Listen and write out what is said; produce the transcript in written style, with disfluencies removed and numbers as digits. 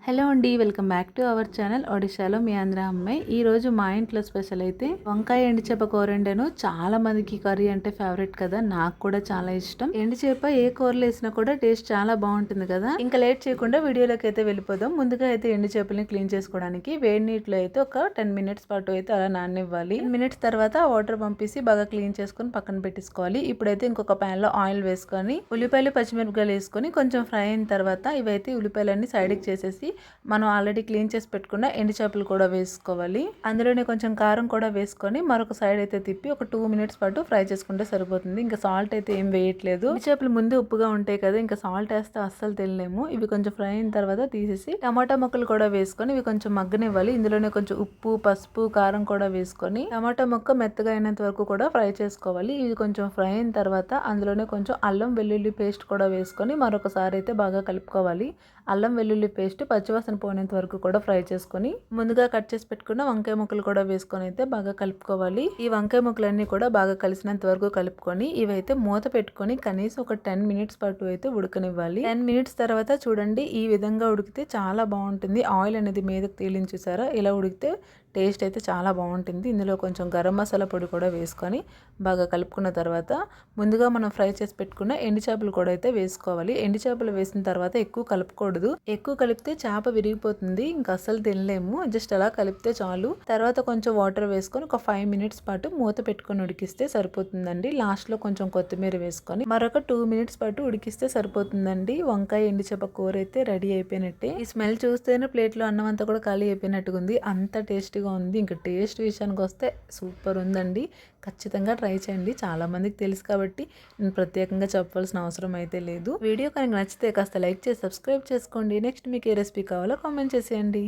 Hello అండి, welcome back to our channel ఒడిశాలో మీ ఆంధ్ర అమ్మాయి. ఈరోజు మా ఇంట్లో స్పెషల్ అయితే వంకాయ ఎండిచేప కూరండాను. చాలా మందికి కర్రీ అంటే ఫేవరెట్ కదా, నాకు కూడా చాలా ఇష్టం. ఎండిచేప ఏ కూరలు వేసినా కూడా టేస్ట్ చాలా బాగుంటుంది కదా. ఇంకా లేట్ చేయకుండా వీడియోలోకి అయితే వెళ్ళిపోదాం. ముందుగా అయితే ఎండిచేపల్ని క్లీన్ చేసుకోవడానికి వేడి నీటిలో అయితే ఒక 10 మినిట్స్ పాటు అయితే అలా నాననివ్వాలి. 10 మినిట్స్ తర్వాత వాటర్ పంపేసి బాగా క్లీన్ చేసుకొని పక్కన పెట్టేసుకోవాలి. ఇప్పుడైతే ఇంకొక ప్యాన్ లో ఆయిల్ వేసుకొని ఉల్లిపాయలు పచ్చిమిరపకాయలు వేసుకొని కొంచెం ఫ్రై అయిన తర్వాత ఇవైతే ఉల్లిపాయలన్నీ సైడ్కి చేసేసి మనం ఆల్రెడీ క్లీన్ చేసి పెట్టుకున్న ఎండు చేపలు కూడా వేసుకోవాలి. అందులోనే కొంచెం కారం కూడా వేసుకొని మరొక సైడ్ అయితే తిప్పి ఒక 2 మినిట్స్ పాటు ఫ్రై చేసుకుంటే సరిపోతుంది. ఇంకా సాల్ట్ అయితే ఏం వేయట్లేదు. ఎండు చేపలు ముందు ఉప్పుగా ఉంటాయి కదా, ఇంకా సాల్ట్ వేస్తే అస్సలు తెలియలేము. ఇవి కొంచెం ఫ్రై అయిన తర్వాత తీసేసి టమాటా ముక్కలు కూడా వేసుకొని ఇవి కొంచెం మగ్గనివ్వాలి. ఇందులోనే కొంచెం ఉప్పు, పసుపు, కారం కూడా వేసుకొని టమాటా ముక్క మెత్తగా అయినంత వరకు కూడా ఫ్రై చేసుకోవాలి. ఇవి కొంచెం ఫ్రై అయిన తర్వాత అందులోనే కొంచెం అల్లం వెల్లుల్లి పేస్ట్ కూడా వేసుకొని మరొకసారి అయితే బాగా కలుపుకోవాలి. అల్లం వెల్లుల్లి పేస్ట్ పచ్చివాసన పోయినంత వరకు కూడా ఫ్రై చేసుకొని ముందుగా కట్ చేసి పెట్టుకున్న వంకాయ ముక్కలు కూడా వేసుకొని అయితే బాగా కలుపుకోవాలి. ఈ వంకాయ ముక్కలన్నీ కూడా బాగా కలిసినంత వరకు కలుపుకొని ఇవైతే మూత పెట్టుకొని కనీసం ఒక 10 మినిట్స్ పాటు అయితే ఉడకనివ్వాలి. 10 మినిట్స్ తర్వాత చూడండి, ఈ విధంగా ఉడికితే చాలా బాగుంటుంది. ఆయిల్ అనేది మీదకి తేలించి చూసారా, ఇలా ఉడికితే టేస్ట్ అయితే చాలా బాగుంటుంది. ఇందులో కొంచెం గరం మసాలా పొడి కూడా వేసుకొని బాగా కలుపుకున్న తర్వాత ముందుగా మనం ఫ్రై చేసి పెట్టుకున్న ఎండు చేపలు కూడా అయితే వేసుకోవాలి. ఎండు చేపలు వేసిన తర్వాత ఎక్కువ కలుపుకూడదు. ఎక్కువ కలిపితే చేప విరిగిపోతుంది, ఇంకా అస్సలు తినలేము. జస్ట్ అలా కలిపితే చాలు. తర్వాత కొంచెం వాటర్ వేసుకొని ఒక 5 మినిట్స్ పాటు మూత పెట్టుకొని ఉడికిస్తే సరిపోతుందండి. లాస్ట్ లో కొంచెం కొత్తిమీర వేసుకొని మరొక 2 మినిట్స్ పాటు ఉడికిస్తే సరిపోతుందండి. వంకాయ ఎండు చేప కూర అయితే రెడీ అయిపోయినట్టే. ఈ స్మెల్ చూస్తేనే ప్లేట్ లో అన్నం అంతా కూడా ఖాళీ అయిపోయినట్టుగా ఉంది. అంత టేస్టీగా ఉంది. ఇంకా టేస్ట్ విషయానికి వస్తే సూపర్ ఉందండి. ఖచ్చితంగా ట్రై చేయండి. చాలా మందికి తెలుసు కాబట్టి నేను ప్రత్యేకంగా చెప్పాల్సిన అవసరం అయితే లేదు. వీడియో కనుక నచ్చితే కాస్త లైక్ చేసి సబ్స్క్రైబ్ చేసుకోండి. నెక్స్ట్ మీకు ఏ రెసిపీ కావాలో కామెంట్ చేసేయండి.